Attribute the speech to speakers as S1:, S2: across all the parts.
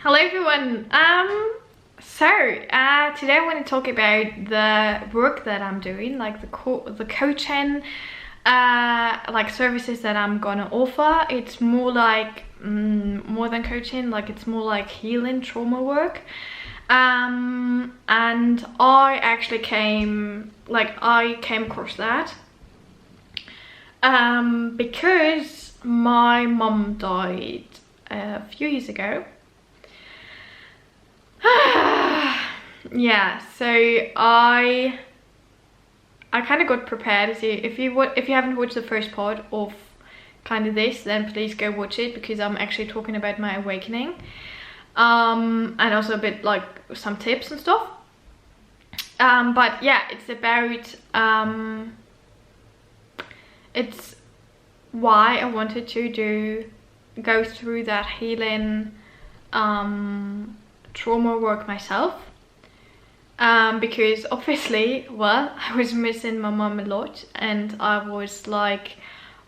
S1: Hello everyone. Today I want to talk about the work that I'm doing, like the coaching like services that I'm gonna offer. It's more like more than coaching, like it's more like healing trauma work. And I actually came across that because my mum died a few years ago. Yeah, so I kind of got prepared. If you haven't watched the first part of kind of this, then please go watch it, because I'm actually talking about my awakening, and also a bit like some tips and stuff. But yeah, it's about it's why I wanted to go through that healing trauma work myself, because obviously, well, I was missing my mum a lot, and I was like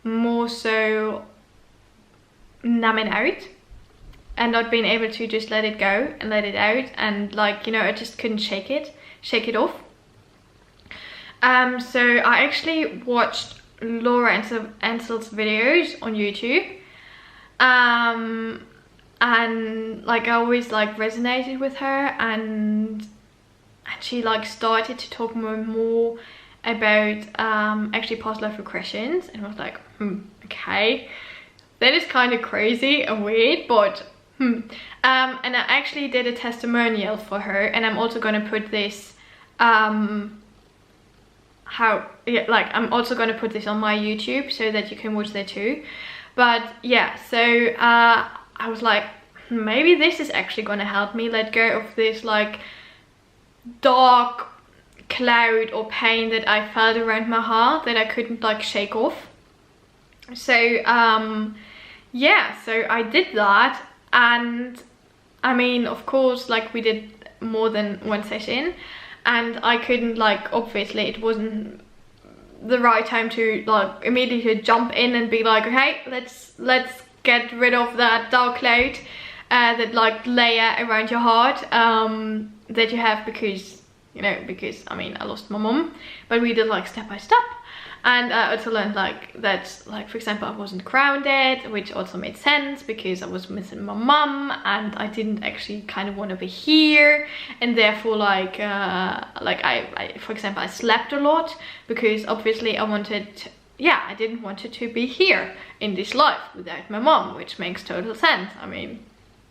S1: more so numbing out and not being able to just let it go and let it out, and like, you know, I just couldn't shake it off. So I actually watched Laura Ansel's videos on YouTube, and like I always like resonated with her, and she like started to talk more and more about actually past life regressions, and I was like, okay, that is kind of crazy and weird, but and I actually did a testimonial for her, and I'm also going to put this I'm also going to put this on my YouTube so that you can watch there too. But yeah, so I was like, maybe this is actually going to help me let go of this like dark cloud or pain that I felt around my heart that I couldn't like shake off. So yeah, so I did that, and I mean, of course, like we did more than one session, and I couldn't, like, obviously it wasn't the right time to like immediately jump in and be like, okay, let's get rid of that dark cloud, that like layer around your heart that you have, because, you know, because I mean I lost my mum, but we did like step by step. And I also learned like that, like for example, I wasn't grounded, which also made sense because I was missing my mum and I didn't actually kind of want to be here, and therefore like I for example, I slept a lot because obviously I didn't want it to be here in this life without my mum, which makes total sense. I mean,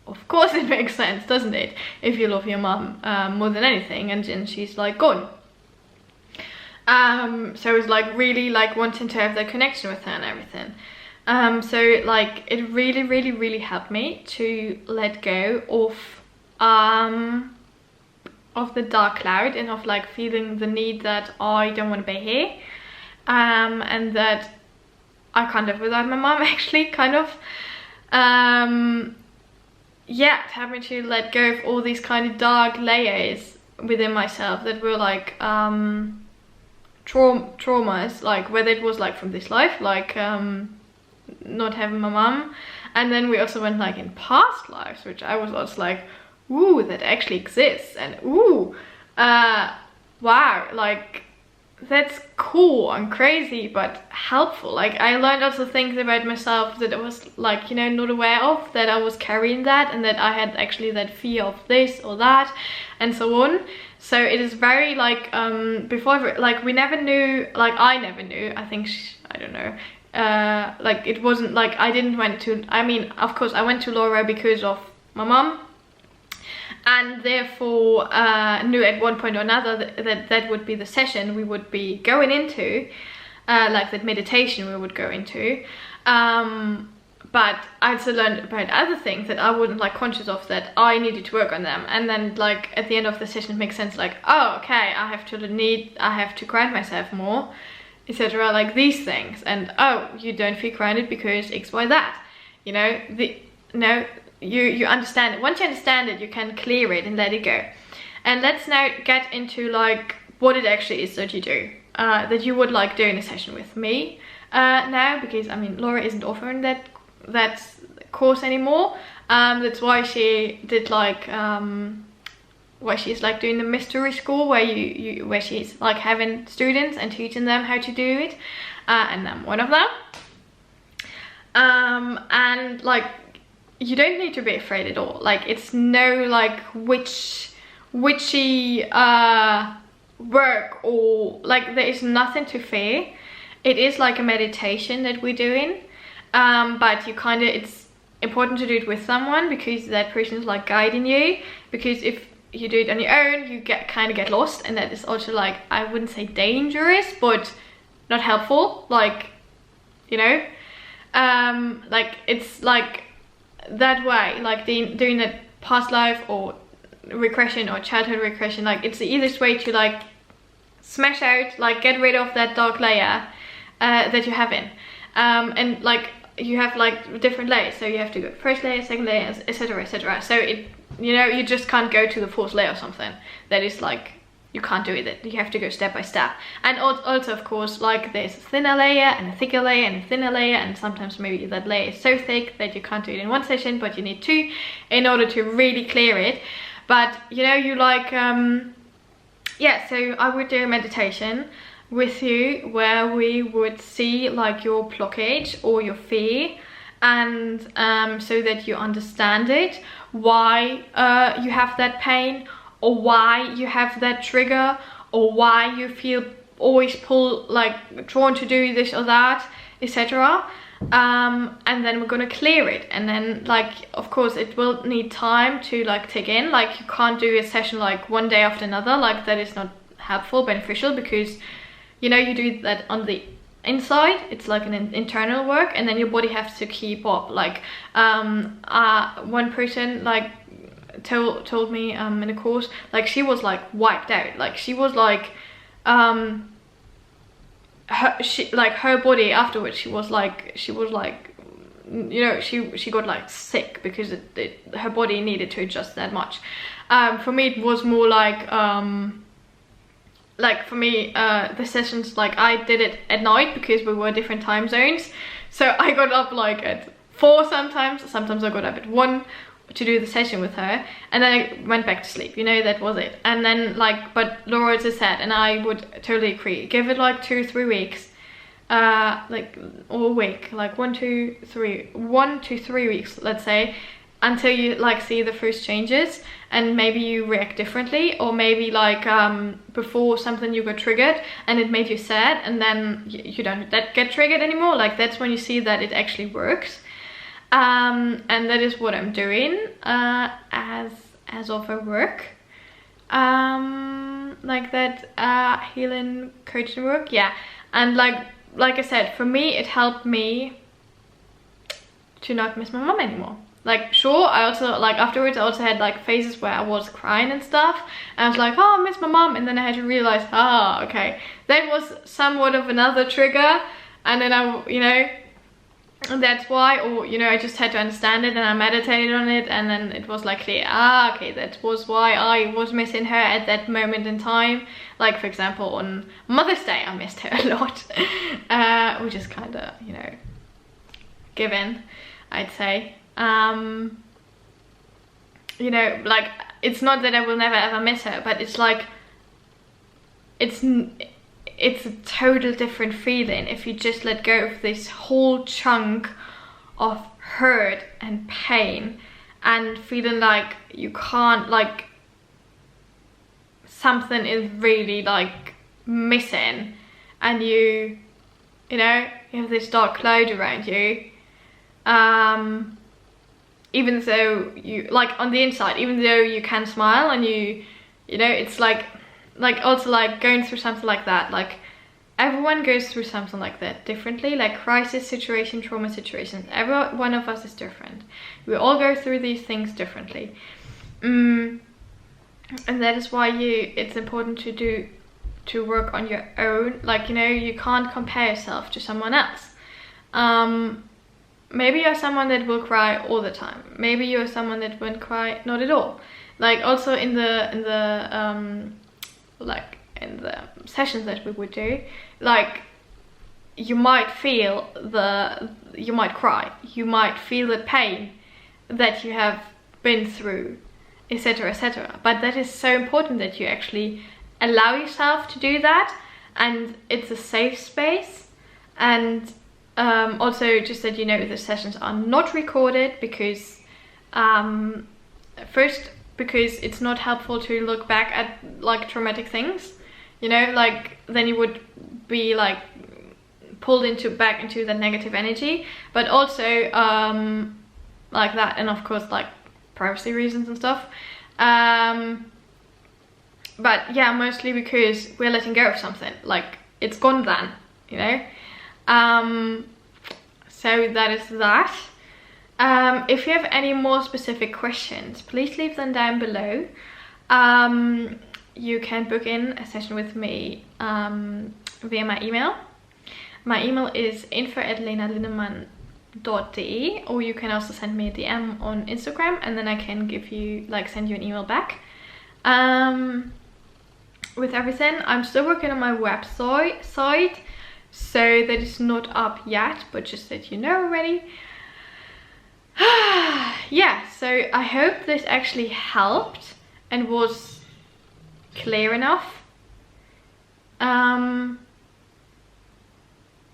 S1: of course it makes sense, doesn't it, if you love your mum more than anything, and then she's like gone. So it was like really like wanting to have that connection with her and everything. So like it really helped me to let go of the dark cloud, and of like feeling the need that I don't want to be here, and that I can't live without my mom, actually, kind of. Yeah, having to let go of all these kind of dark layers within myself that were like traumas, like whether it was like from this life, like not having my mum, and then we also went like in past lives, which I was also like, ooh, that actually exists, and ooh, wow, like that's cool and crazy but helpful. Like I learned also things about myself that I was like, you know, not aware of, that I was carrying that, and that I had actually that fear of this or that and so on. So it is very like before, like we never knew, like I never knew, I think I don't know, like it wasn't like I didn't went to, I mean, of course I went to Laura because of my mum, and therefore knew at one point or another that would be the session we would be going into, like that meditation we would go into. But I also learned about other things that I wasn't like conscious of, that I needed to work on them. And then like at the end of the session it makes sense, like, oh, okay, I have to ground myself more, etc., like these things. And oh, you don't feel grounded because X, Y, that, you know, you understand it. Once you understand it, you can clear it and let it go. And let's now get into like what it actually is that you do, that you would like do in a session with me now, because I mean Laura isn't offering that course anymore. That's why she did like where she's like doing the mystery school, where she's like having students and teaching them how to do it, and I'm one of them. And like, you don't need to be afraid at all. Like, it's no like witchy work, or like, there is nothing to fear. It is like a meditation that we're doing, but you kind of, it's important to do it with someone, because that person is like guiding you. Because if you do it on your own, you kind of get lost, and that is also like, I wouldn't say dangerous, but not helpful. Like, you know, like, it's like that way, like doing a past life or regression or childhood regression. Like, it's the easiest way to like smash out, like get rid of that dark layer that you have in, and like, you have like different layers, so you have to go first layer, second layer, etc, etc. So it, you know, you just can't go to the fourth layer or something. That is like, you can't do it. You have to go step by step. And also, of course, like, there's a thinner layer and a thicker layer and a thinner layer, and sometimes maybe that layer is so thick that you can't do it in one session, but you need two in order to really clear it. But you know, you like yeah, so I would do a meditation with you where we would see like your blockage or your fear, and so that you understand it, why you have that pain, or why you have that trigger, or why you feel always drawn to do this or that, etc. And then we're gonna clear it, and then like, of course, it will need time to like take in. Like, you can't do a session like one day after another. Like, that is not helpful, beneficial, because you know, you do that on the inside. It's like an internal work, and then your body has to keep up. Like, one person like told me in a course, like, she was like wiped out. Like, she was like her body afterwards, she was like, you know, she got like sick, because her body needed to adjust that much. For me, it was more like for me, the sessions, like, I did it at night because we were different time zones. So I got up like at 4 sometimes I got up at 1 to do the session with her, and then I went back to sleep, you know, that was it. And then like, but Laura just said, and I would totally agree, give it like 2-3 weeks, like, or a week, like 1 to 3 weeks, let's say, until you like see the first changes, and maybe you react differently, or maybe like before something you got triggered and it made you sad, and then you don't get triggered anymore. Like, that's when you see that it actually works. And that is what I'm doing as of a work, like that healing coaching work, yeah. And like I said, for me, it helped me to not miss my mom anymore. Like, sure, I also, like, afterwards I also had like phases where I was crying and stuff, and I was like, oh, I miss my mom, and then I had to realize, okay, that was somewhat of another trigger, and then I, you know, that's why, or, you know, I just had to understand it, and I meditated on it, and then it was like clear, okay, that was why I was missing her at that moment in time. Like, for example, on Mother's Day, I missed her a lot, which is kind of, you know, given, I'd say. You know, like, it's not that I will never ever miss her, but it's like, it's a total different feeling if you just let go of this whole chunk of hurt and pain, and feeling like you can't, like, something is really like missing, and you know, you have this dark cloud around you, even though you, like, on the inside, even though you can smile, and you know, it's like also like going through something like that. Like, everyone goes through something like that differently, like crisis situation, trauma situations. Every one of us is different. We all go through these things differently, and that is why it's important to work on your own. Like, you know, you can't compare yourself to someone else. Maybe you're someone that will cry all the time. Maybe you're someone that won't cry not at all. Like, also in the sessions that we would do, like, you might feel you might cry, you might feel the pain that you have been through, etc, etc. But that is so important that you actually allow yourself to do that, and it's a safe space. And also, just that you know, the sessions are not recorded because first, because it's not helpful to look back at like traumatic things, you know, like then you would be like pulled back into the negative energy. But also like that, and of course like privacy reasons and stuff. But yeah, mostly because we're letting go of something, like it's gone then, you know. So that is that. If you have any more specific questions, please leave them down below. You can book in a session with me via my email. My email is info@lenalinnemann.de, or you can also send me a DM on Instagram, and then I can send you an email back. With everything, I'm still working on my website, so that is not up yet, but just that you know already. Yeah, so I hope this actually helped and was clear enough.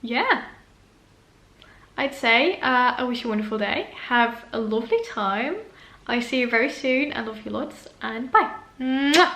S1: Yeah, I'd say I wish you a wonderful day. Have a lovely time. I see you very soon. I love you lots, and bye. Mwah!